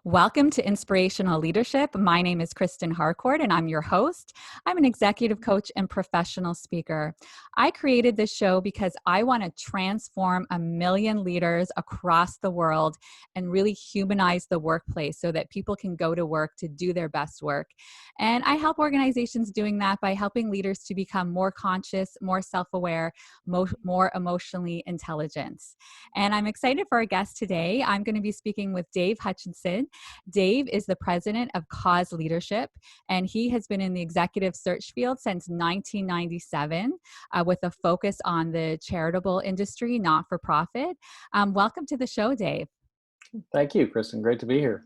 Welcome to Inspirational Leadership. My name is Kristen Harcourt, and I'm your host. I'm an executive coach and professional speaker. I created this show because I want to transform 1 million leaders across the world and really humanize the workplace so that people can go to work to do their best work. And I help organizations doing that by helping leaders to become more conscious, more self-aware, more emotionally intelligent. And I'm excited for our guest today. I'm going to be speaking with Dave Hutchinson. Dave is the president of Cause Leadership, and he has been in the executive search field since 1997 with a focus on the charitable industry, not-for-profit. Welcome to the show, Dave. Thank you, Kristen. Great to be here.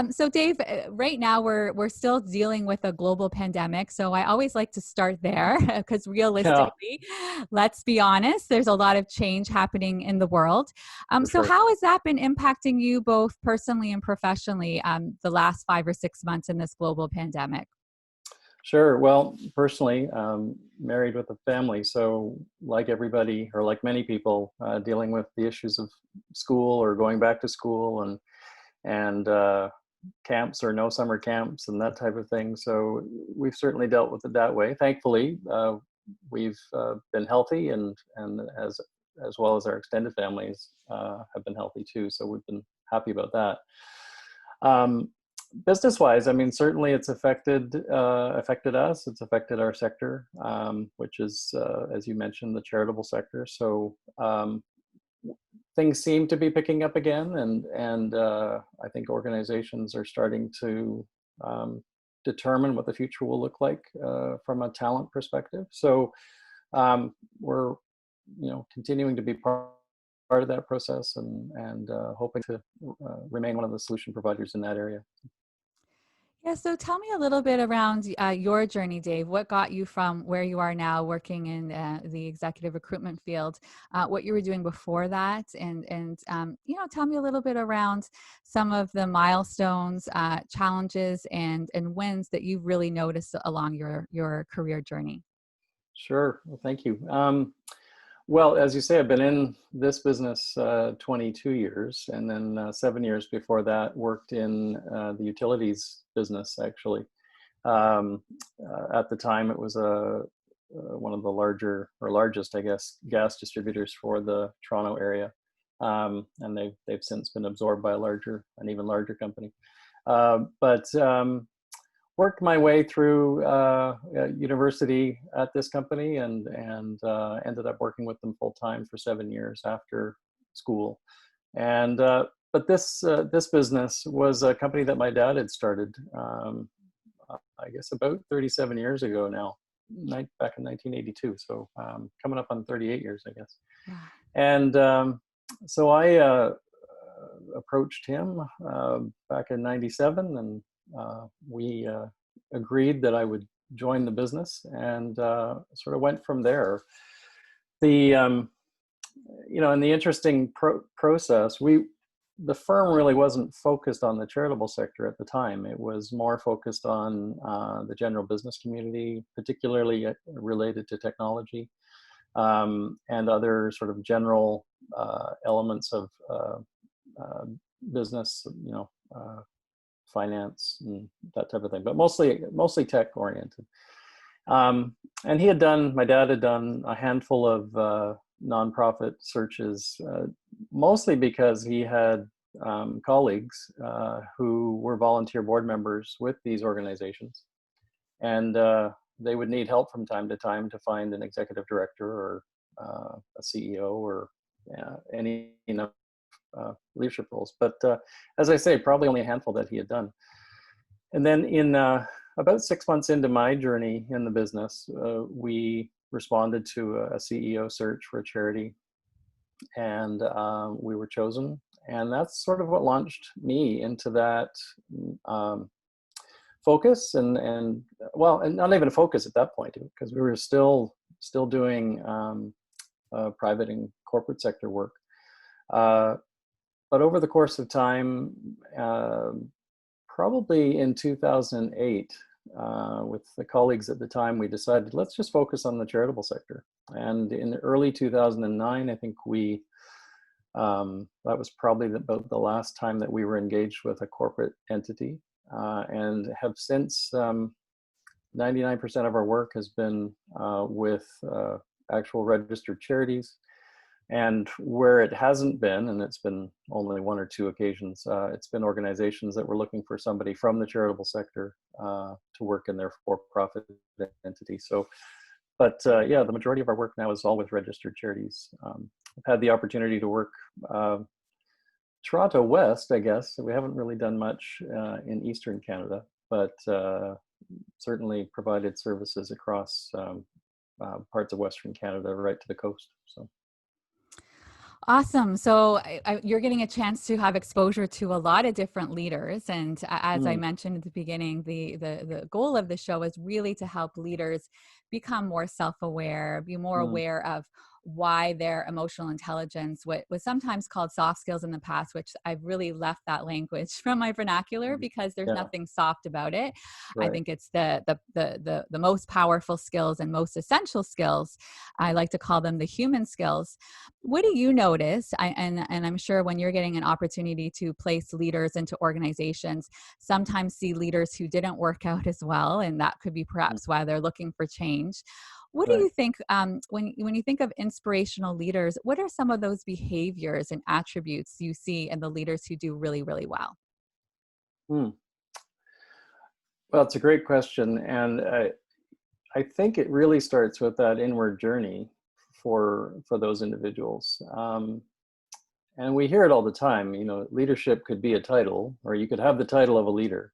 So Dave, right now we're still dealing with a global pandemic. So I always like to start there because realistically, let's be honest, there's a lot of change happening in the world. So Sure. how has that been impacting you both personally and professionally the last 5 or 6 months in this global pandemic? Sure. Well, personally, married with a family. So like everybody, or like many people, dealing with the issues of school or going back to school and camps or no summer camps and that type of thing. So we've certainly dealt with it that way. Thankfully, we've been healthy and as well as our extended families have been healthy too. So we've been happy about that. Business-wise, I mean, certainly it's affected us. It's affected our sector, which is, as you mentioned, the charitable sector. So things seem to be picking up again, and I think organizations are starting to determine what the future will look like from a talent perspective. So we're, continuing to be part of that process and hoping to remain one of the solution providers in that area. Yeah, so tell me a little bit around your journey, Dave. What got you from where you are now working in the executive recruitment field, what you were doing before that, and tell me a little bit around some of the milestones, challenges, and wins that you've really noticed along your career journey. Sure. Well, thank you. Well, as you say, I've been in this business 22 years, and then 7 years before that worked in the utilities business, actually. At the time, it was one of the largest, I guess, gas distributors for the Toronto area, and they've since been absorbed by an even larger company. But worked my way through university at this company and ended up working with them full time for 7 years after school. And but this business was a company that my dad had started, I guess about 37 years ago now, back in 1982. So coming up on 38 years, I guess. Wow. And so I approached him back in 97 and we agreed that I would join the business and sort of went from there. In the interesting process, the firm really wasn't focused on the charitable sector at the time. It was more focused on the general business community, particularly related to technology and other sort of general elements of business, finance and that type of thing, but mostly tech oriented. And my dad had done a handful of nonprofit searches, mostly because he had colleagues who were volunteer board members with these organizations, and they would need help from time to time to find an executive director or a CEO or any leadership roles. But as I say, probably only a handful that he had done. And then in about 6 months into my journey in the business, we responded to a CEO search for a charity, and we were chosen. And that's sort of what launched me into that focus and not even a focus at that point, because we were still doing private and corporate sector work. But over the course of time, probably in 2008, with the colleagues at the time, we decided, let's just focus on the charitable sector. And in early 2009, I think we That was probably about the last time that we were engaged with a corporate entity, and have since 99% of our work has been with actual registered charities. And where it hasn't been, and it's been only one or two occasions, it's been organizations that were looking for somebody from the charitable sector to work in their for-profit entity. So, but yeah, the majority of our work now is all with registered charities. I've had the opportunity to work Toronto West, I guess. We haven't really done much in Eastern Canada, but certainly provided services across parts of Western Canada right to the coast. So. Awesome. So you're getting a chance to have exposure to a lot of different leaders. And as I Mm, mentioned at the beginning, the goal of the show is really to help leaders become more self-aware, be more mm, aware of why their emotional intelligence, what was sometimes called soft skills in the past, which I've really left that language from my vernacular mm. because there's Yeah, nothing soft about it. I right. think it's the most powerful skills and most essential skills. I like to call them the human skills. What do you notice? And I'm sure when you're getting an opportunity to place leaders into organizations, sometimes see leaders who didn't work out as well, and that could be Mm, perhaps why they're looking for change. What do right. you think when you think of inspirational leaders? What are some of those behaviors and attributes you see in the leaders who do really, really well? Mm. Well, it's a great question, and I think it really starts with that inward journey for those individuals. And we hear it all the time. You know, leadership could be a title, or you could have the title of a leader,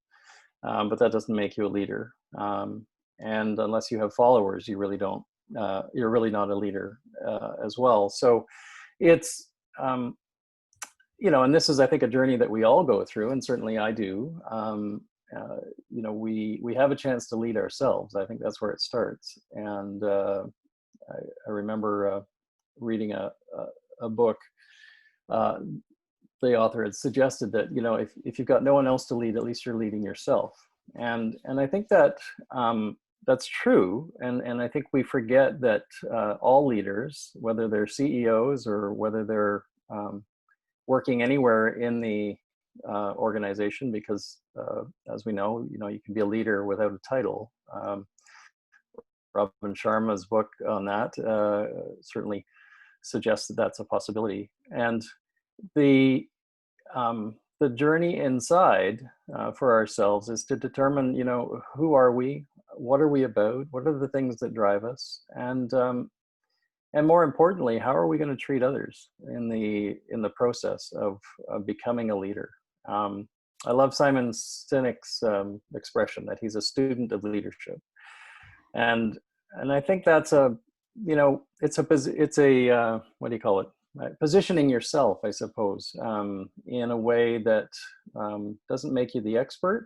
but that doesn't make you a leader. And unless you have followers, you really don't. You're really not a leader as well. So it's you know, and this is, I think, a journey that we all go through, and certainly I do. You know, we have a chance to lead ourselves. I think that's where it starts. And I remember reading a book. Uh, the author had suggested that, you know, if you've got no one else to lead, at least you're leading yourself. And I think that that's true. And I think we forget that all leaders, whether they're CEOs or whether they're working anywhere in the organization, because as we know, you know, you can be a leader without a title. Robin Sharma's book on that certainly suggests that that's a possibility. And the the journey inside for ourselves is to determine, you know, who are we, what are we about, what are the things that drive us, and more importantly, how are we going to treat others in the process of becoming a leader. I love Simon Sinek's expression that he's a student of leadership, and I think that's a, you know, it's a what do you call it? Positioning yourself, I suppose, in a way that doesn't make you the expert,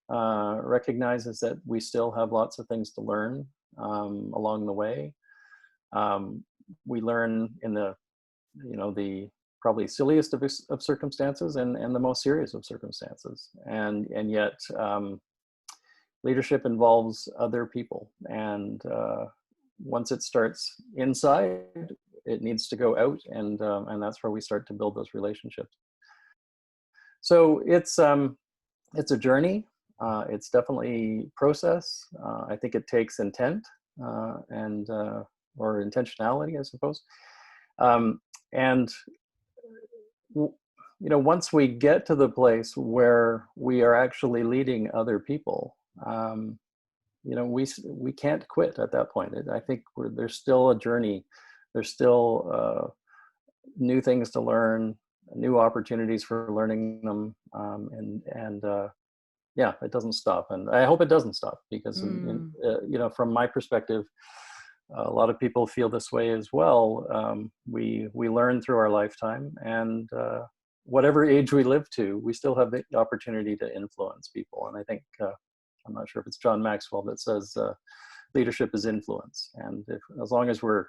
recognizes that we still have lots of things to learn along the way. Um, we learn in the, you know, the probably silliest of circumstances and the most serious of circumstances, and yet leadership involves other people, and once it starts inside, it needs to go out, and that's where we start to build those relationships. So it's a journey. It's definitely process. I think it takes intent and or intentionality, I suppose. Um, and you know, once we get to the place where we are actually leading other people, you know, we can't quit at that point. I think there's still a journey. There's still new things to learn, new opportunities for learning them, and yeah, it doesn't stop, and I hope it doesn't stop, because Mm. you know, from my perspective, a lot of people feel this way as well. We learn through our lifetime, and whatever age we live to, we still have the opportunity to influence people. And I think I'm not sure if it's John Maxwell that says leadership is influence, and as long as we're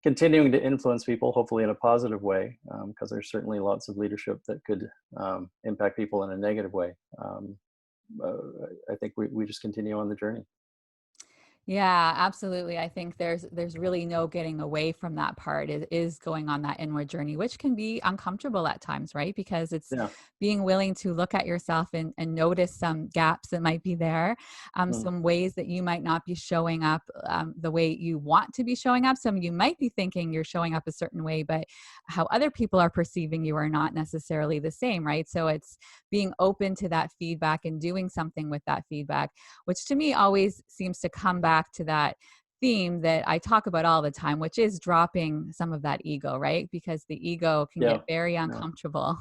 continuing to influence people, hopefully in a positive way, because there's certainly lots of leadership that could impact people in a negative way. I think we just continue on the journey. Yeah, absolutely. I think there's really no getting away from that part. It is going on that inward journey, which can be uncomfortable at times, right? Because it's Yeah. being willing to look at yourself and notice some gaps that might be there, Mm. some ways that you might not be showing up the way you want to be showing up. Some you might be thinking you're showing up a certain way, but how other people are perceiving you are not necessarily the same, right? So it's being open to that feedback and doing something with that feedback, which to me always seems to come back to that theme that I talk about all the time, which is dropping some of that ego, right? Because the ego can Yeah. get very Yeah. uncomfortable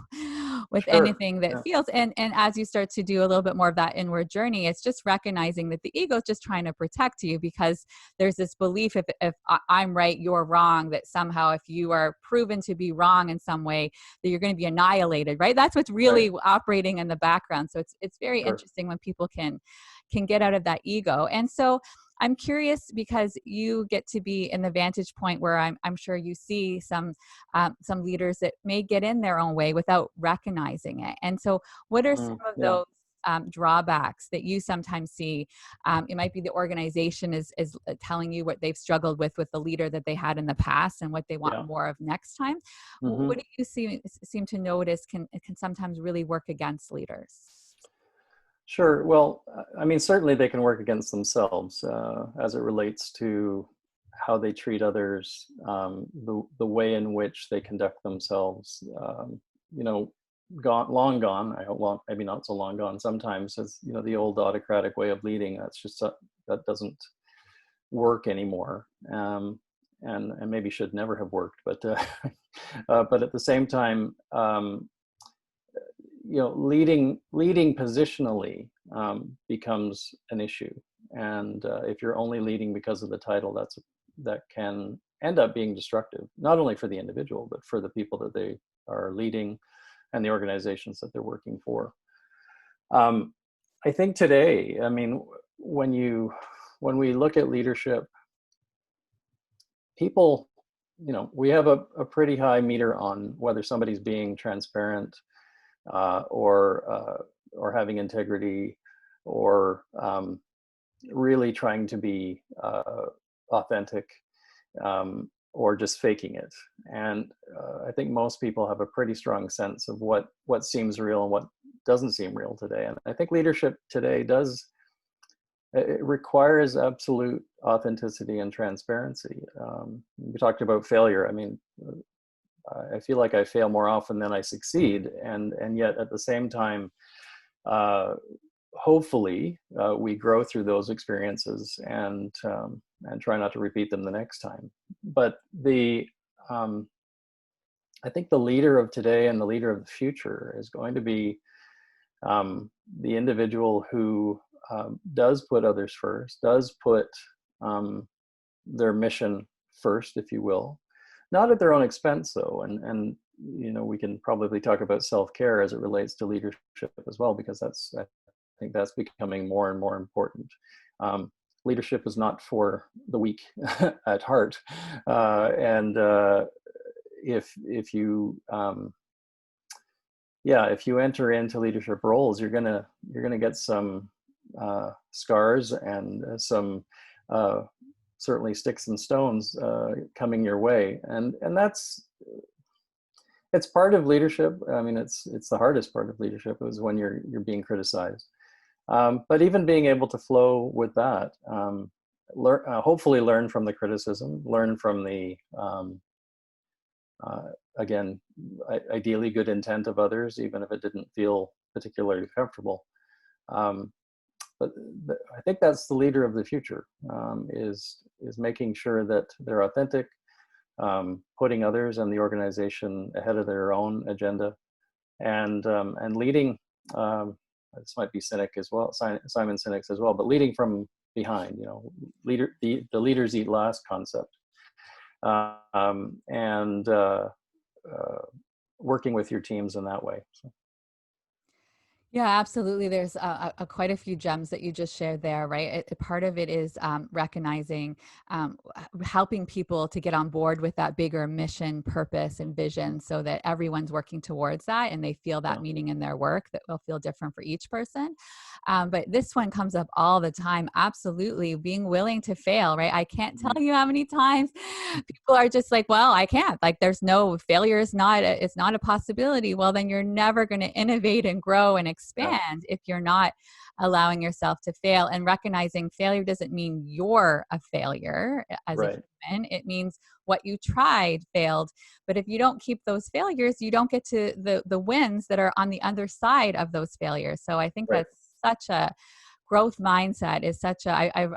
with Sure. anything that Yeah. feels, and as you start to do a little bit more of that inward journey, it's just recognizing that the ego is just trying to protect you, because there's this belief, if I'm right, you're wrong, that somehow if you are proven to be wrong in some way, that you're going to be annihilated, right? That's what's Right. really operating in the background. So it's very Sure. interesting when people can get out of that ego. And so I'm curious, because you get to be in the vantage point where I'm sure you see some leaders that may get in their own way without recognizing it. And so, what are some Mm. of Yeah. those drawbacks that you sometimes see? It might be the organization is telling you what they've struggled with the leader that they had in the past and what they want Yeah. more of next time. Hmm. What do you seem to notice can sometimes really work against leaders? Sure. Well, I mean, certainly they can work against themselves as it relates to how they treat others, the way in which they conduct themselves. You know, long gone. I hope, well, maybe not so long gone. Sometimes, as you know, the old autocratic way of leading. That's just that doesn't work anymore, and maybe should never have worked. But but at the same time. You know, leading positionally becomes an issue, and if you're only leading because of the title, that can end up being destructive, not only for the individual but for the people that they are leading and the organizations that they're working for. um, I think today, I mean, when we look at leadership, people, you know, we have a pretty high meter on whether somebody's being transparent, uh, or uh, or having integrity, or really trying to be authentic, or just faking it. And I think most people have a pretty strong sense of what seems real and what doesn't seem real today. And I think leadership today does, it requires absolute authenticity and transparency. We talked about failure. I mean, I feel like I fail more often than I succeed, and yet at the same time, uh, hopefully, we grow through those experiences and try not to repeat them the next time. But um, I think the leader of today and the leader of the future is going to be the individual who does put others first, does put um, their mission first, if you will, not at their own expense though. And you know, we can probably talk about self-care as it relates to leadership as well, because I think that's becoming more and more important. Leadership is not for the weak at heart, and if you yeah, if you enter into leadership roles, you're gonna get some scars and some uh, certainly sticks and stones coming your way, and that's, it's part of leadership. I mean, it's the hardest part of leadership is when you're being criticized. But even being able to flow with that, hopefully learn from the criticism, learn from the uh, again, ideally good intent of others, even if it didn't feel particularly comfortable. Um, but I think that's the leader of the future, is making sure that they're authentic, putting others and the organization ahead of their own agenda, and leading. This might be Sinek as well, Simon Sinek's as well, but leading from behind. You know, the leaders eat last concept, and uh, working with your teams in that way. So. Yeah, absolutely. There's quite a few gems that you just shared there, right? Part of it is recognizing, helping people to get on board with that bigger mission, purpose, and vision so that everyone's working towards that and they feel that Yeah. meaning in their work that will feel different for each person. But this one comes up all the time. Absolutely. Being willing to fail, right? I can't tell Mhm. you how many times people are just like, well, I can't. Like, there's no failure is not it's not a possibility. Well, then you're never going to innovate and grow and Yeah. expand if you're not allowing yourself to fail. And recognizing failure doesn't mean you're a failure as a Right. human. It means what you tried failed. But if you don't keep those failures, you don't get to the wins that are on the other side of those failures. So I think Right. that's such a growth mindset is such a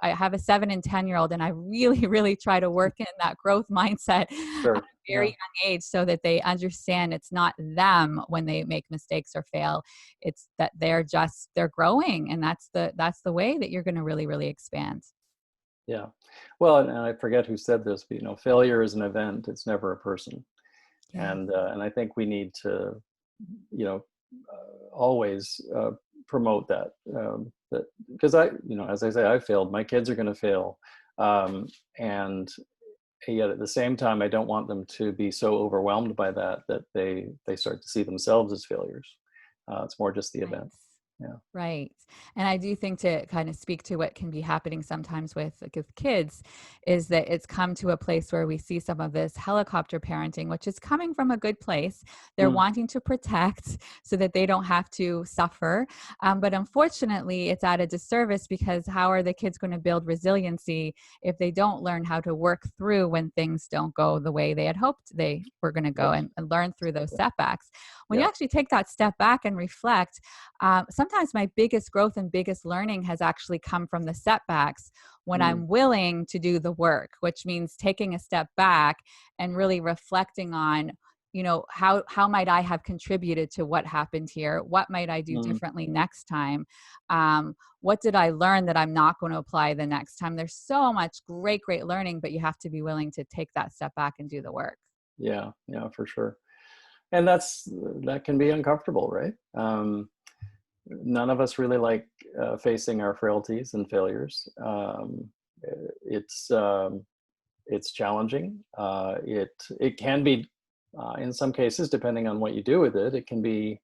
I have a 7 and 10-year-old, and I really really try to work in that growth mindset at Sure. a very Yeah. young age so that they understand it's not them when they make mistakes or fail. It's that they're growing, and that's the way that you're going to really really expand. Yeah. Well, and I forget who said this, but failure is an event. It's never a person. Yeah. And I think we need to, always promote that. That because as I say, I failed. My kids are going to fail, and yet at the same time, I don't want them to be so overwhelmed by that they start to see themselves as failures. It's more just the Right. event. Yeah. Right. And I do think to kind of speak to what can be happening sometimes with like, with kids is that it's come to a place where we see some of this helicopter parenting, which is coming from a good place. They're Mm, wanting to protect so that they don't have to suffer. But unfortunately, it's at a disservice because how are the kids going to build resiliency if they don't learn how to work through when things don't go the way they had hoped they were going to go, yes. and learn through those Exactly. setbacks? When you Yeah. actually take that step back and reflect, sometimes my biggest growth and biggest learning has actually come from the setbacks when Mm, I'm willing to do the work, which means taking a step back and really reflecting on, how might I have contributed to what happened here? What might I do mm, differently next time? What did I learn that I'm not going to apply the next time? There's so much great, great learning, but you have to be willing to take that step back and do the work. yeah. Yeah. For sure. And that can be uncomfortable, right? None of us really like facing our frailties and failures. It's it's challenging. It can be, in some cases, depending on what you do with it, it can be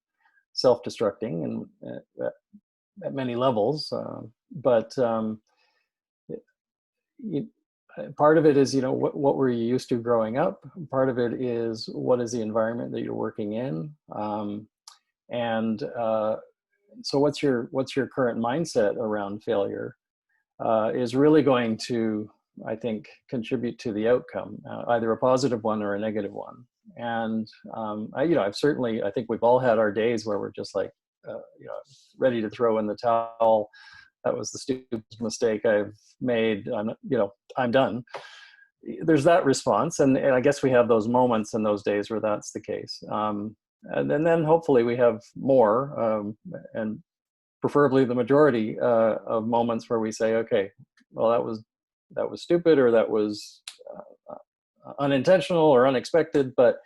self-destructing and at many levels. But you, part of it is what were you used to growing up. Part of it is what is the environment that you're working in, and so what's your current mindset around failure is really going to, I think, contribute to the outcome, either a positive one or a negative one. And I think we've all had our days where we're just like, ready to throw in the towel. That was the stupidest mistake I've made. I'm done. There's that response, and I guess we have those moments and those days where that's the case. And then hopefully we have more, and preferably the majority of moments where we say, okay, well, that was stupid, or that was unintentional or unexpected, but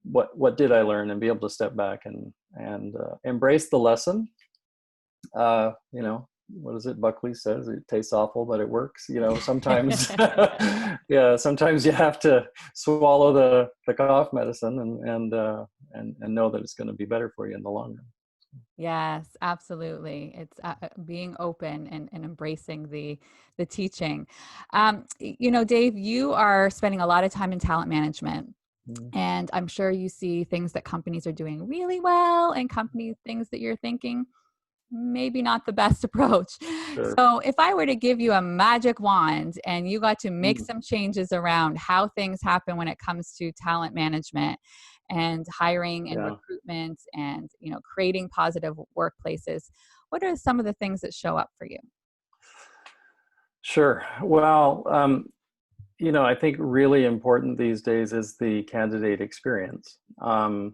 what did I learn, and be able to step back and embrace the lesson. What is it? Buckley says it tastes awful, but it works. Sometimes, yeah, sometimes you have to swallow the cough medicine and know that it's going to be better for you in the long run. Yes, absolutely. It's being open and embracing the teaching. Dave, you are spending a lot of time in talent management, Mm, and I'm sure you see things that companies are doing really well, and company things that you're thinking maybe not the best approach. sure. So, if I were to give you a magic wand and you got to make Mm, some changes around how things happen when it comes to talent management and hiring and yeah. recruitment and, creating positive workplaces, what are some of the things that show up for you? Sure. Well, I think really important these days is the candidate experience. And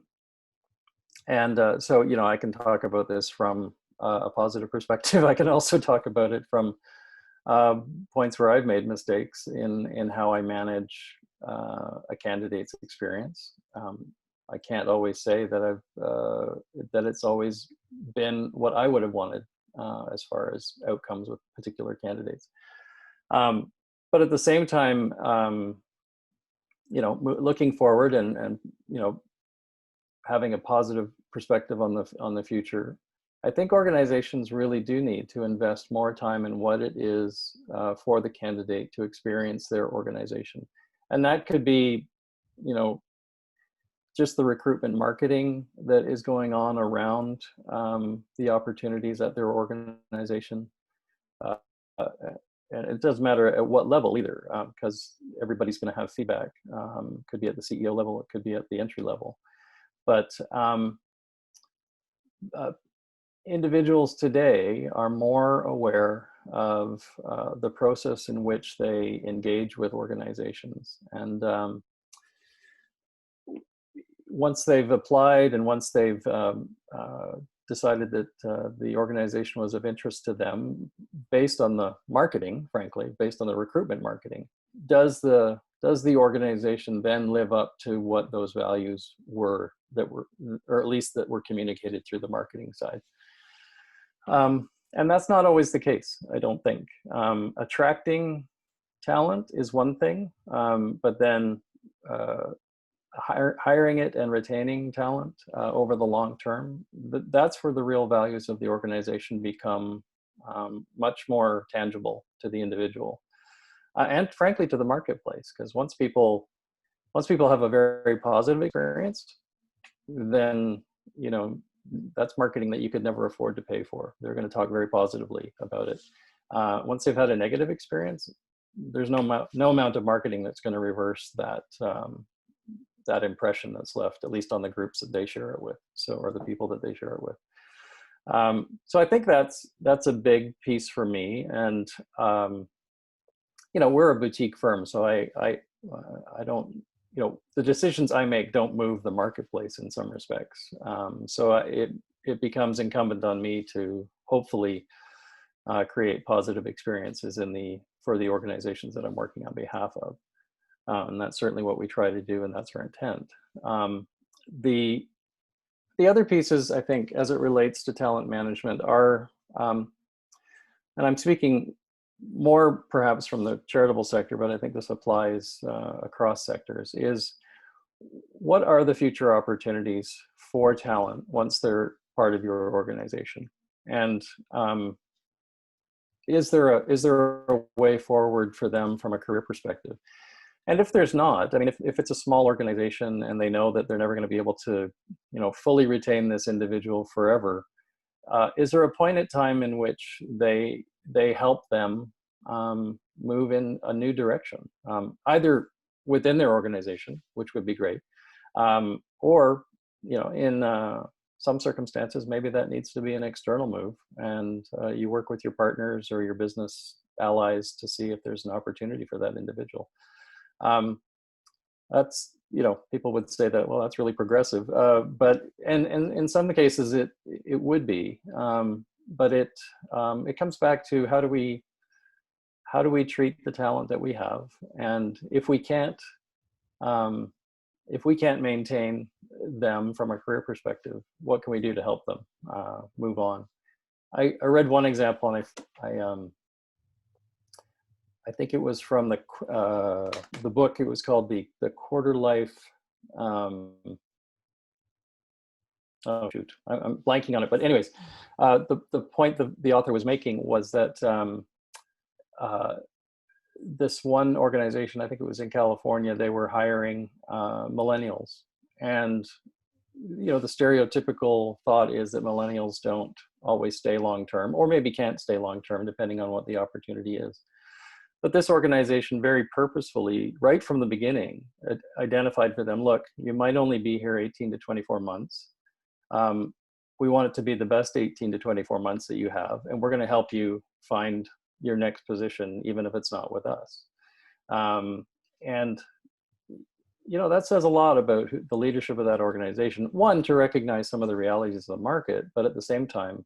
so, I can talk about this from a positive perspective. I can also talk about it from points where I've made mistakes in how I manage a candidate's experience. I can't always say that that it's always been what I would have wanted as far as outcomes with particular candidates. But at the same time, looking forward and having a positive perspective on the future, I think organizations really do need to invest more time in what it is for the candidate to experience their organization. And that could be, just the recruitment marketing that is going on around the opportunities at their organization. Uh, and it doesn't matter at what level either, because everybody's going to have feedback. Could be at the CEO level, it could be at the entry level. But individuals today are more aware of the process in which they engage with organizations. And once they've applied and once they've decided that the organization was of interest to them, based on the marketing, frankly, based on the recruitment marketing, does the organization then live up to what those values were, or at least that were communicated through the marketing side? And that's not always the case, I don't think. Attracting talent is one thing, but then hiring it and retaining talent over the long term, that's where the real values of the organization become much more tangible to the individual and frankly to the marketplace. Because once people have a very positive experience, then that's marketing that you could never afford to pay for. They're going to talk very positively about it. Once they've had a negative experience, there's no amount of marketing that's going to reverse that impression that's left, at least on the groups that they share it with, or the people that they share it with. So I think that's a big piece for me. And we're a boutique firm, so I don't, the decisions I make don't move the marketplace in some respects. So it becomes incumbent on me to hopefully create positive experiences for the organizations that I'm working on behalf of. And that's certainly what we try to do, and that's our intent. The other pieces, I think, as it relates to talent management are, and I'm speaking more perhaps from the charitable sector, but I think this applies across sectors, is what are the future opportunities for talent once they're part of your organization? And is there a way forward for them from a career perspective? And if there's not, I mean, if it's a small organization and they know that they're never going to be able to, fully retain this individual forever, is there a point in time in which they help them move in a new direction, either within their organization, which would be great, or in some circumstances, maybe that needs to be an external move, and you work with your partners or your business allies to see if there's an opportunity for that individual. That's, people would say that, well, that's really progressive, but and in some cases it would be, but it comes back to how do we treat the talent that we have, and if we can't maintain them from a career perspective, what can we do to help them move on? I read one example, and I think it was from the book. It was called the Quarter Life. Oh shoot, I'm blanking on it. But anyways, the point the author was making was that this one organization, I think it was in California, they were hiring millennials, and the stereotypical thought is that millennials don't always stay long term, or maybe can't stay long term, depending on what the opportunity is. But this organization very purposefully, right from the beginning, identified for them, look, you might only be here 18 to 24 months. We want it to be the best 18 to 24 months that you have, and we're going to help you find your next position, even if it's not with us. And that says a lot about the leadership of that organization. One, to recognize some of the realities of the market, but at the same time,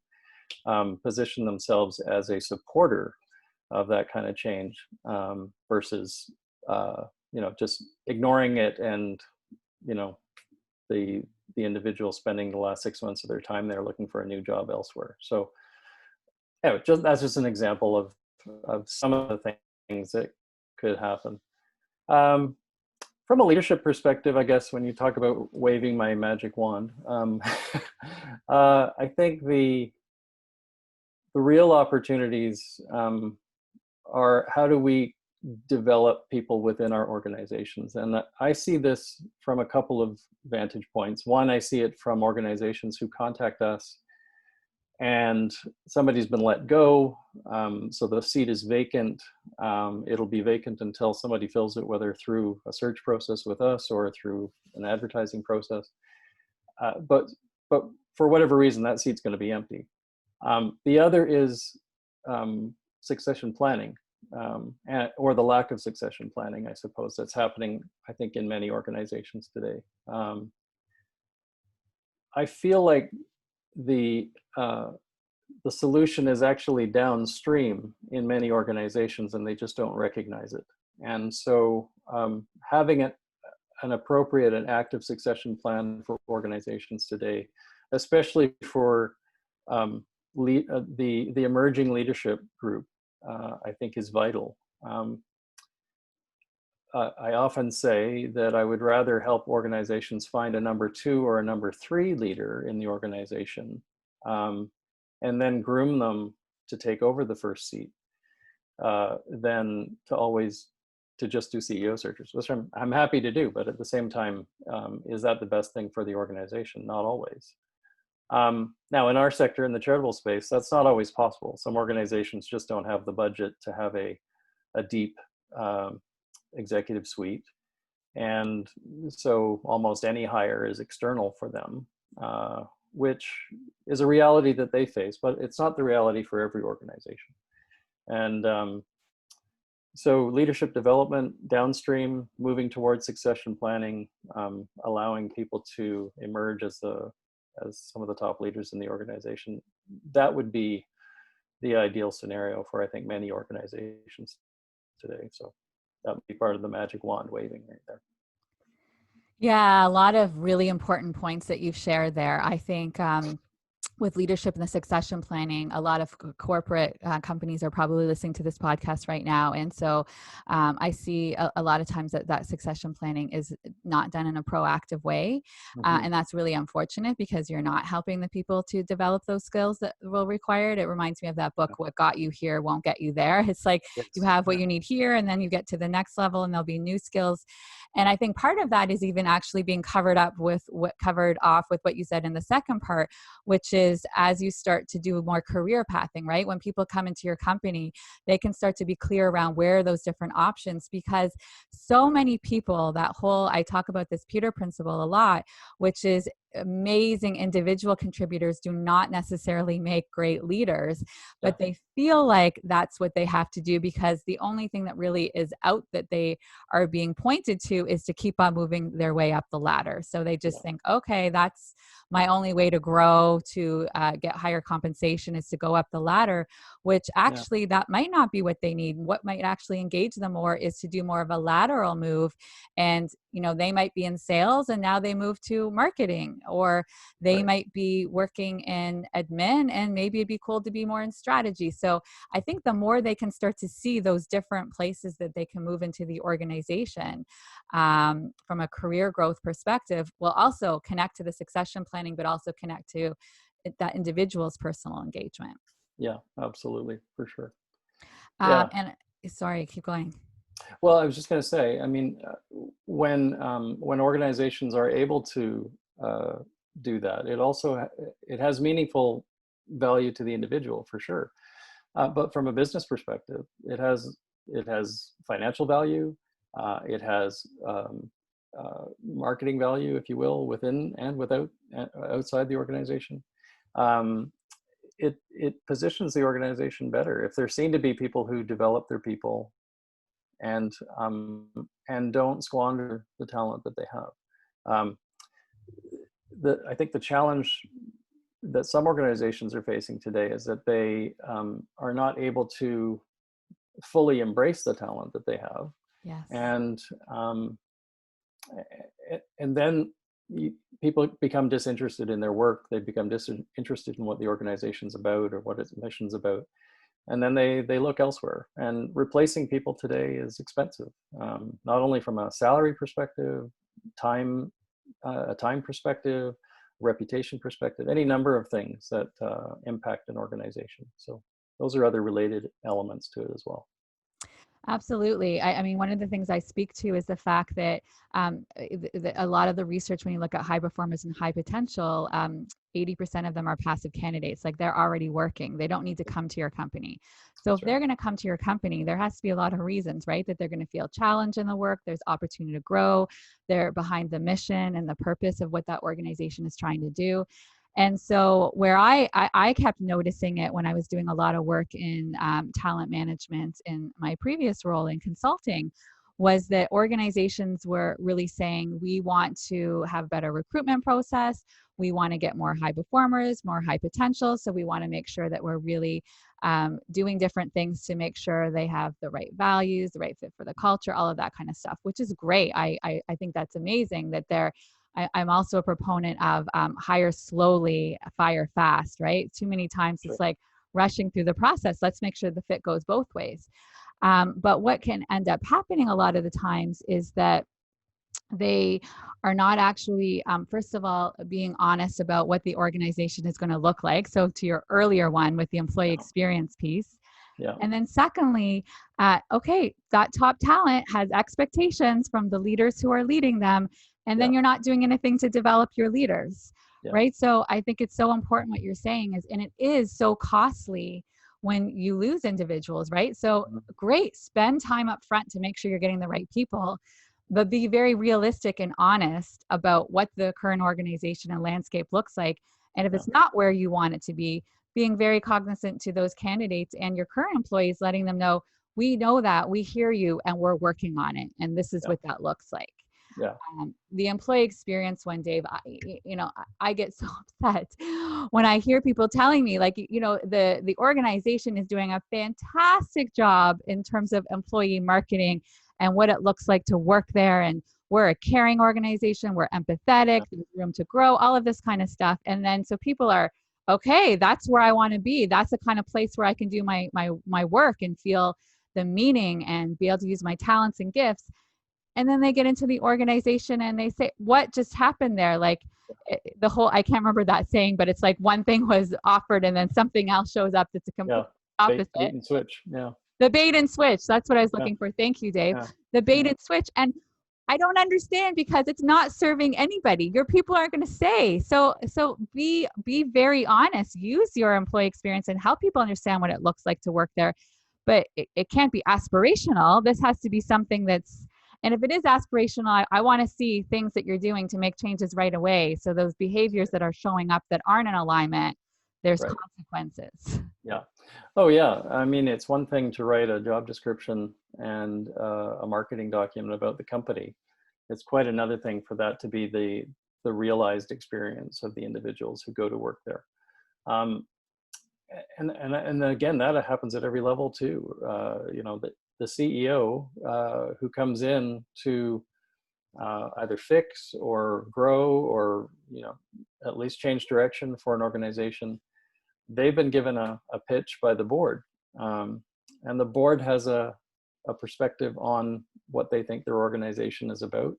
position themselves as a supporter of that kind of change, versus just ignoring it and the individual spending the last 6 months of their time there looking for a new job elsewhere. So yeah, that's just an example of some of the things that could happen. Um, from a leadership perspective, I guess when you talk about waving my magic wand, I think the real opportunities are how do we develop people within our organizations? And I see this from a couple of vantage points. One, I see it from organizations who contact us and somebody's been let go, so the seat is vacant. It'll be vacant until somebody fills it, whether through a search process with us or through an advertising process. But for whatever reason, that seat's going to be empty. The other is succession planning, or the lack of succession planning, I suppose, that's happening, I think, in many organizations today. I feel like the solution is actually downstream in many organizations, and they just don't recognize it. And so having an appropriate and active succession plan for organizations today, especially for the emerging leadership group, I think is vital. I often say that I would rather help organizations find a number 2 or a number 3 leader in the organization, and then groom them to take over the first seat, than to just do CEO searches, which I'm happy to do. But at the same time, is that the best thing for the organization? Not always. Now, in our sector, in the charitable space, that's not always possible. Some organizations just don't have the budget to have a deep executive suite. And so almost any hire is external for them, which is a reality that they face, but it's not the reality for every organization. And so leadership development downstream, moving towards succession planning, allowing people to emerge as some of the top leaders in the organization, that would be the ideal scenario for, I think, many organizations today. So that would be part of the magic wand waving right there. Yeah, a lot of really important points that you've shared there. I think with leadership and the succession planning, a lot of corporate companies are probably listening to this podcast right now. And so I see a lot of times that succession planning is not done in a proactive way. Mm-hmm. And that's really unfortunate because you're not helping the people to develop those skills that will require it. It reminds me of that book, What Got You Here Won't Get You There. It's like you have what you need here, and then you get to the next level and there'll be new skills. And I think part of that is even actually being covered off with what you said in the second part, which is as you start to do more career pathing, right? When people come into your company, they can start to be clear around where are those different options, because so many people, I talk about this Peter principle a lot, which is amazing individual contributors do not necessarily make great leaders, but they feel like that's what they have to do because the only thing that really is out that they are being pointed to is to keep on moving their way up the ladder. So they just think, okay, that's my only way to grow, to get higher compensation is to go up the ladder, which actually that might not be what they need. What might actually engage them more is to do more of a lateral move. And, they might be in sales and now they move to marketing, or they might be working in admin and maybe it'd be cool to be more in strategy. So I think the more they can start to see those different places that they can move into the organization from a career growth perspective, will also connect to the succession planning, but also connect to that individual's personal engagement. Yeah, absolutely, for sure. And sorry, keep going. Well, I was just going to say, I mean, when organizations are able to do that, it has meaningful value to the individual for sure. But from a business perspective, it has financial value. It has marketing value, if you will, within and outside the organization. It positions the organization better if they're seen to be people who develop their people and don't squander the talent that they have. I think the challenge that some organizations are facing today is that they are not able to fully embrace the talent that they have. Yes. And then people become disinterested in their work. They become disinterested in what the organization's about or what its mission's about. And then they look elsewhere. And replacing people today is expensive, not only from a salary perspective, a time perspective, reputation perspective, any number of things that impact an organization. So those are other related elements to it as well. Absolutely. I mean, one of the things I speak to is the fact that a lot of the research, when you look at high performers and high potential, 80% of them are passive candidates. Like they're already working. They don't need to come to your company. So if That's right. they're going to come to your company, there has to be a lot of reasons, right? That they're going to feel challenged in the work. There's opportunity to grow. They're behind the mission and the purpose of what that organization is trying to do. And so where I kept noticing it when I was doing a lot of work in talent management in my previous role in consulting was that organizations were really saying, we want to have better recruitment process. We want to get more high performers, more high potential. So we want to make sure that we're really doing different things to make sure they have the right values, the right fit for the culture, all of that kind of stuff, which is great. I think that's amazing that I'm also a proponent of hire slowly, fire fast, right? Too many times Sure. it's like rushing through the process. Let's make sure the fit goes both ways. But what can end up happening a lot of the times is that they are not actually, first of all, being honest about what the organization is going to look like. So to your earlier one with the employee Yeah. experience piece. Yeah. And then secondly, okay, that top talent has expectations from the leaders who are leading them, and then Yeah. you're not doing anything to develop your leaders, Yeah. right? So I think it's so important what you're saying is, and it is so costly when you lose individuals, right? So great, spend time up front to make sure you're getting the right people, but be very realistic and honest about what the current organization and landscape looks like. And if Yeah. it's not where you want it to be, being very cognizant to those candidates and your current employees, letting them know, we know that, we hear you, and we're working on it. And this is Yeah. what that looks like. Yeah. The employee experience one, Dave, I get so upset when I hear people telling me like, the organization is doing a fantastic job in terms of employee marketing and what it looks like to work there. And we're a caring organization. We're empathetic. Yeah. There's room to grow, all of this kind of stuff. And then so people are, okay, that's where I want to be. That's the kind of place where I can do my work and feel the meaning and be able to use my talents and gifts. And then they get into the organization and they say, what just happened there? Like I can't remember that saying, but it's like one thing was offered and then something else shows up that's a complete Yeah. opposite. Bait and switch. Yeah. The bait and switch. That's what I was Yeah. looking for. Thank you, Dave. Yeah. The bait Yeah. and switch. And I don't understand because it's not serving anybody. Your people aren't going to say. So be very honest. Use your employee experience and help people understand what it looks like to work there. But it can't be aspirational. This has to be something that's, and if it is aspirational, I want to see things that you're doing to make changes right away. So those behaviors that are showing up that aren't in alignment, there's Right. consequences. Yeah. Oh, yeah. I mean, it's one thing to write a job description and a marketing document about the company. It's quite another thing for that to be the realized experience of the individuals who go to work there. And again, that happens at every level too. The CEO who comes in to either fix or grow or at least change direction for an organization, they've been given a pitch by the board, and the board has a perspective on what they think their organization is about.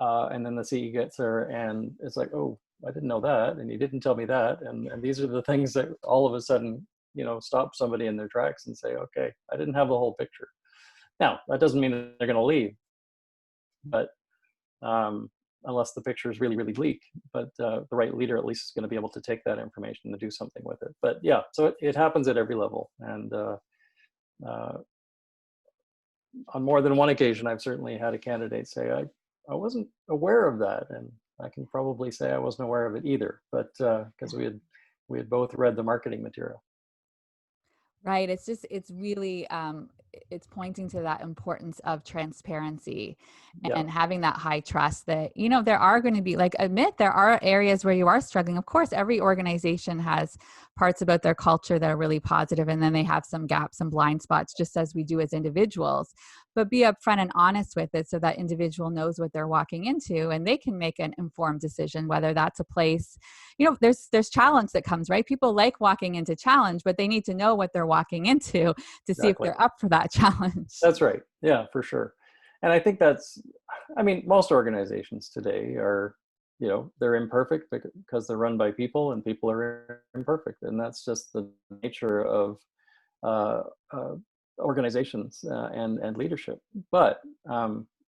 And then the CEO gets there and it's like, oh, I didn't know that, and you didn't tell me that, and these are the things that all of a sudden stop somebody in their tracks and say, okay, I didn't have the whole picture. Now that doesn't mean that they're going to leave, but unless the picture is really, really bleak. But the right leader at least is going to be able to take that information and do something with it. But yeah, so it happens at every level. And on more than one occasion, I've certainly had a candidate say, I wasn't aware of that. And I can probably say I wasn't aware of it either, but because we had both read the marketing material. Right. It's really, it's pointing to that importance of transparency Yeah. and having that high trust that, there are going to be, like, admit there are areas where you are struggling. Of course, every organization has parts about their culture that are really positive, and then they have some gaps and blind spots, just as we do as individuals. but be upfront and honest with it so that individual knows what they're walking into, and they can make an informed decision whether that's a place. There's challenge that comes, right? People like walking into challenge, but they need to know what they're walking into to see if Exactly. they're up for that challenge. That's right. Yeah, for sure. And I think I mean, most organizations today are, they're imperfect because they're run by people, and people are imperfect. And that's just the nature of uh, uh, organizations and leadership. But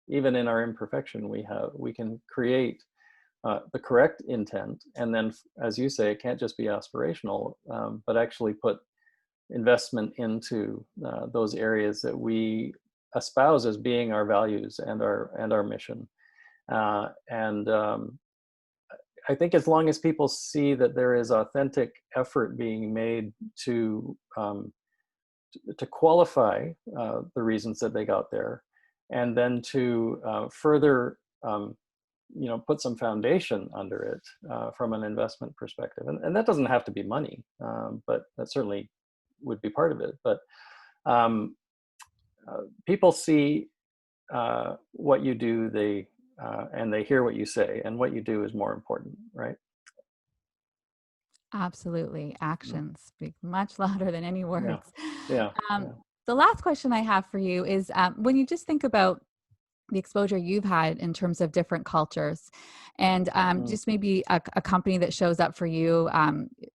even in our imperfection, we can create the correct intent. And then, as you say, it can't just be aspirational, but actually put investment into those areas that we espouse as being our values and our mission. And I think as long as people see that there is authentic effort being made to qualify the reasons that they got there, and then to further put some foundation under it from an investment perspective, and that doesn't have to be money, but that certainly would be part of it. But people see what you do, and they hear what you say, and what you do is more important, right? Absolutely. Mm. Actions speak much louder than any Yeah, words. yeah, Um, yeah. the last question I have for you is, when you just think about the exposure you've had in terms of different cultures, and Mm. just maybe a company that shows up for you,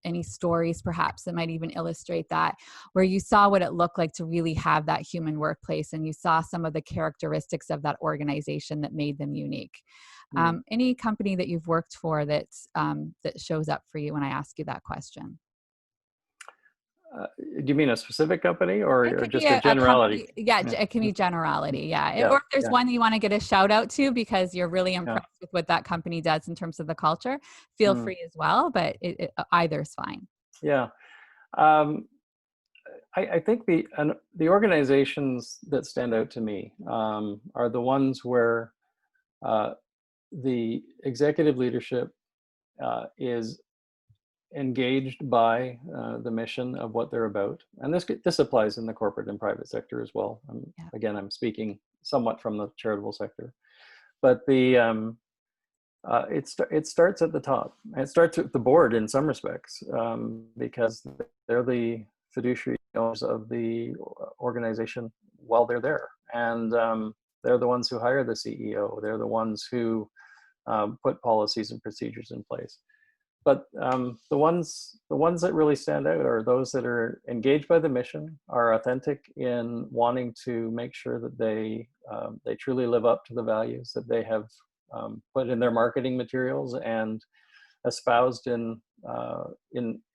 any stories perhaps that might even illustrate that, where you saw what it looked like to really have that human workplace, and you saw some of the characteristics of that organization that made them unique. Mm. Any company that you've worked for that shows up for you when I ask you that question? Do you mean a specific company, It or could be just a a generality? company. Yeah, Yeah, it can be generality. Yeah. yeah, Or if there's yeah, one you want to get a shout out to because you're really yeah. impressed with what that company does in terms of the culture, feel Mm. free as well, but either's fine. Yeah. Um, I think the organizations that stand out to me are the ones where uh, the executive leadership is engaged by the mission of what they're about, and this applies in the corporate and private sector as well. Yeah. Again, I'm speaking somewhat from the charitable sector, but it starts at the top. It starts at the board in some respects, because they're the fiduciary owners of the organization while they're there, and they're the ones who hire the CEO. They're the ones who put policies and procedures in place. But the ones that really stand out are those that are engaged by the mission, are authentic in wanting to make sure that they truly live up to the values that they have put in their marketing materials and espoused in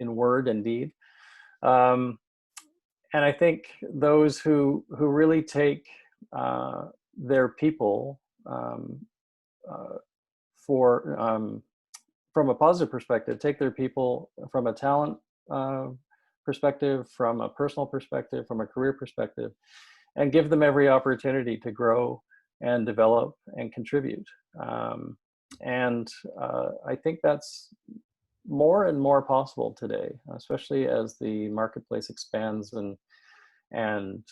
word and deed. Um, and I think those who really take their people uh, for from a positive perspective, take their people from a talent uh, perspective, from a personal perspective, from a career perspective, and give them every opportunity to grow and develop and contribute. Um, and I think that's more and more possible today, especially as the marketplace expands and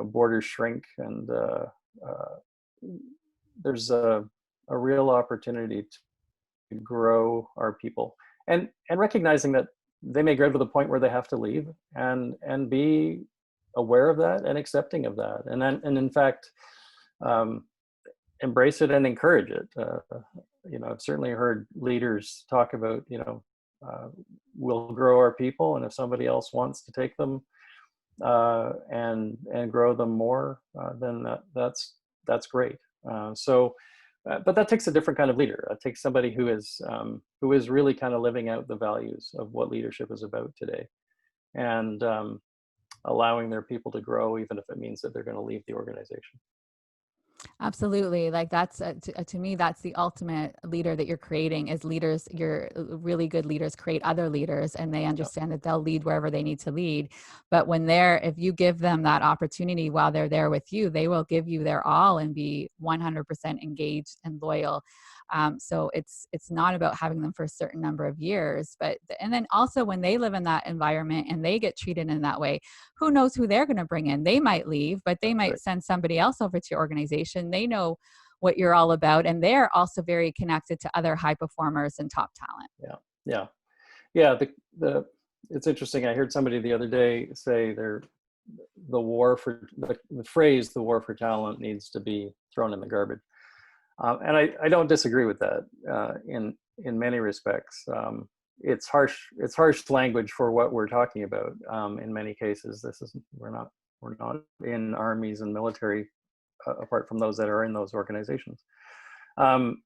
borders shrink, and uh, there's a real opportunity to grow our people, and recognizing that they may grow to the point where they have to leave, and be aware of that and accepting of that, and in fact um, embrace it and encourage it. I've certainly heard leaders talk about, uh, we'll grow our people, and if somebody else wants to take them and grow them more, then that's great. But that takes a different kind of leader. It takes somebody who is really kind of living out the values of what leadership is about today, and allowing their people to grow, even if it means that they're going to leave the organization. Absolutely. Like that's to me, that's the ultimate leader that you're creating is leaders. Your really good leaders create other leaders, and they Yeah, understand that they'll lead wherever they need to lead. But if you give them that opportunity while they're there with you, they will give you their all and be 100% engaged and loyal. So it's not about having them for a certain number of years, but and then also when they live in that environment and they get treated in that way, who knows who they're going to bring in? They might leave, but they might Right. send somebody else over to your organization. They know what you're all about, and they're also very connected to other high performers and top talent. Yeah. Yeah. Yeah. The it's interesting. I heard somebody the other day say the phrase "the war for talent" needs to be thrown in the garbage. And I don't disagree with that in many respects. It's harsh language for what we're talking about. In many cases, we're not in armies and military, apart from those that are in those organizations. Um,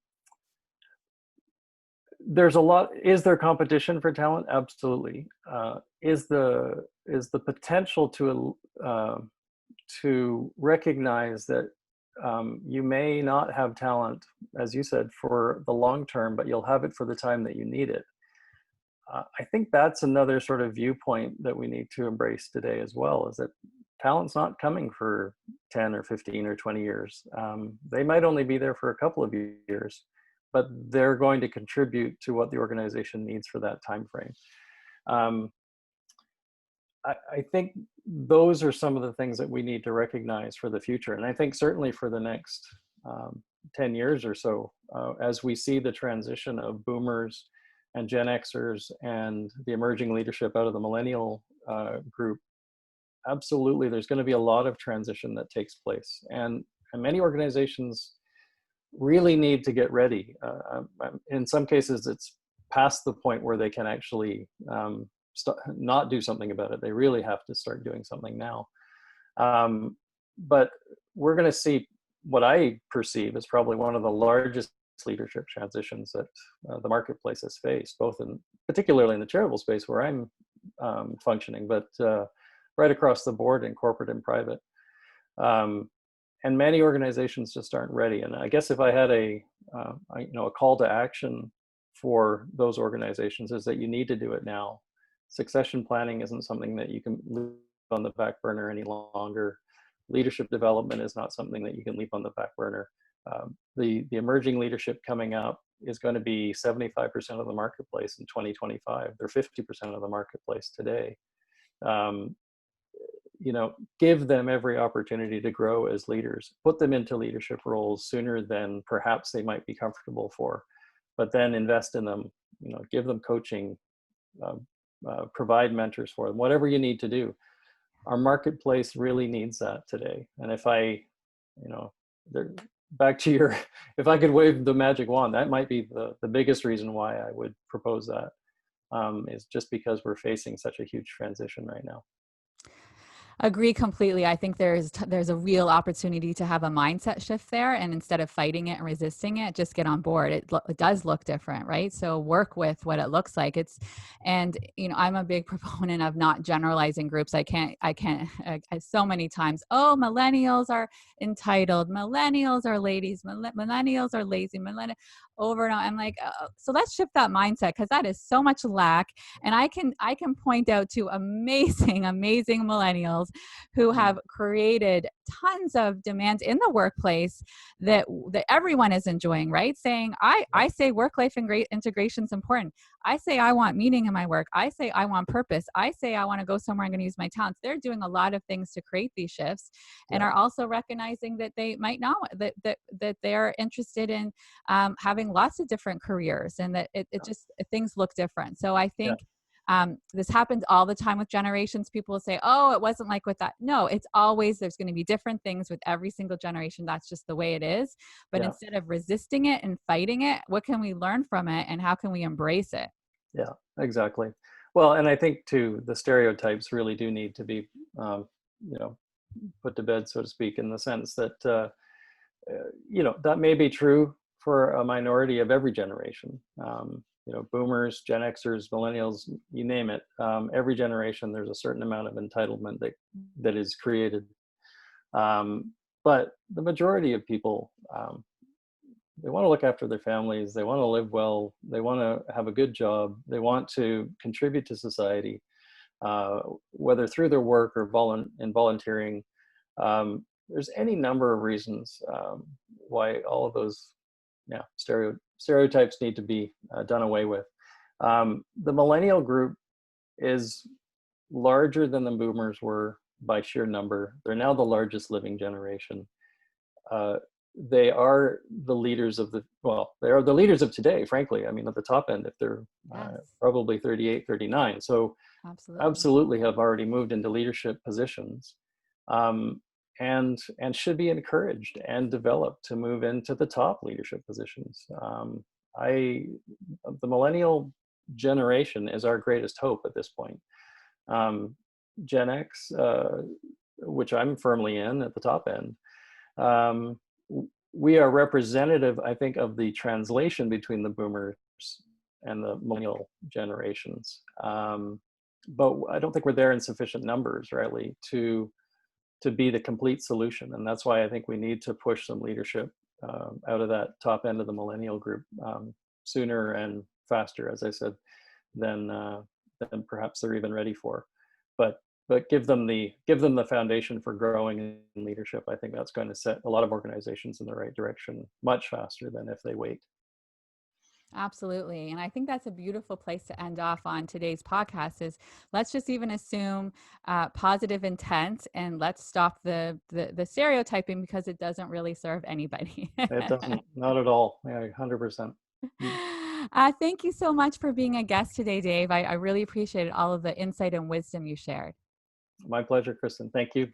there's a lot. Is there competition for talent? Absolutely. Is the potential to recognize that you may not have talent, as you said, for the long term, but you'll have it for the time that you need it. I think that's another sort of viewpoint that we need to embrace today as well, is that talent's not coming for 10 or 15 or 20 years. They might only be there for a couple of years, but they're going to contribute to what the organization needs for that time frame. I think those are some of the things that we need to recognize for the future. And I think certainly for the next 10 years or so, as we see the transition of boomers and Gen Xers and the emerging leadership out of the millennial group, absolutely, there's going to be a lot of transition that takes place. And many organizations really need to get ready. In some cases, it's past the point where they can actually not do something about it. They really have to start doing something now. But we're going to see what I perceive as probably one of the largest leadership transitions that the marketplace has faced, particularly in the charitable space where I'm functioning, but right across the board in corporate and private. And many organizations just aren't ready. And I guess if I had a call to action for those organizations, is that you need to do it now. Succession planning isn't something that you can leave on the back burner any longer. Leadership development is not something that you can leave on the back burner. The emerging leadership coming up is going to be 75% of the marketplace in 2025. They're 50% of the marketplace today. Give them every opportunity to grow as leaders. Put them into leadership roles sooner than perhaps they might be comfortable for, but then invest in them. Give them coaching. Provide mentors for them, whatever you need to do. Our marketplace really needs that today. And if back to if I could wave the magic wand, that might be the biggest reason why I would propose that, is just because we're facing such a huge transition right now. Agree completely. I think there's a real opportunity to have a mindset shift there, and instead of fighting it and resisting it, just get on board. It does look different, right? So work with what it looks like. And I'm a big proponent of not generalizing groups. I can't so many times, oh, millennials are entitled, millennials are ladies, millennials are lazy, over and over. I'm like, so let's shift that mindset, because that is so much lack. And I can point out to amazing millennials who have created tons of demands in the workplace that everyone is enjoying, right? Saying, I say work-life integration is important. I say I want meaning in my work. I say I want purpose. I say I want to go somewhere I'm going to use my talents. They're doing a lot of things to create these shifts, and are also recognizing that they might not, that they're interested in having lots of different careers, and that it just, things look different. So I think this happens all the time with generations. People will say, oh, it wasn't like with that. No, it's always, there's going to be different things with every single generation. That's just the way it is. But instead of resisting it and fighting it, what can we learn from it, and how can we embrace it? Yeah, exactly. Well, and I think too, the stereotypes really do need to be, put to bed, so to speak, in the sense that, that may be true for a minority of every generation. Boomers, Gen Xers, millennials, you name it. Every generation, there's a certain amount of entitlement that is created. But the majority of people, they want to look after their families. They want to live well. They want to have a good job. They want to contribute to society, whether through their work or in volunteering. There's any number of reasons why all of those yeah, stereotypes need to be done away with. The millennial group is larger than the boomers were by sheer number. They're now the largest living generation. Uh, they are the leaders of they are the leaders of today, frankly. I mean, at the top end, if they're Yes, probably 38, 39. So absolutely. absolutely have already moved into leadership positions, um, and should be encouraged and developed to move into the top leadership positions. I The millennial generation is our greatest hope at this point. Um, Gen X, which I'm firmly in at the top end, um, we are representative, I think, of the translation between the boomers and the millennial generations. But I don't think we're there in sufficient numbers, really, to be the complete solution. And that's why I think we need to push some leadership out of that top end of the millennial group sooner and faster, as I said, than perhaps they're even ready for. But give them the foundation for growing in leadership. I think that's going to set a lot of organizations in the right direction much faster than if they wait. Absolutely. And I think that's a beautiful place to end off on today's podcast is let's just even assume positive intent and let's stop the stereotyping because it doesn't really serve anybody. It doesn't, not at all. Yeah, 100%. Thank you so much for being a guest today, Dave. I really appreciated all of the insight and wisdom you shared. My pleasure, Kristen. Thank you.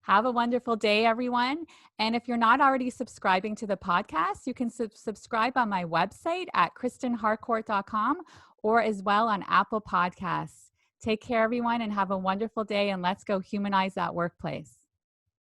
Have a wonderful day, everyone. And if you're not already subscribing to the podcast, you can subscribe on my website at kristenharcourt.com or as well on Apple Podcasts. Take care, everyone, and have a wonderful day. And let's go humanize that workplace.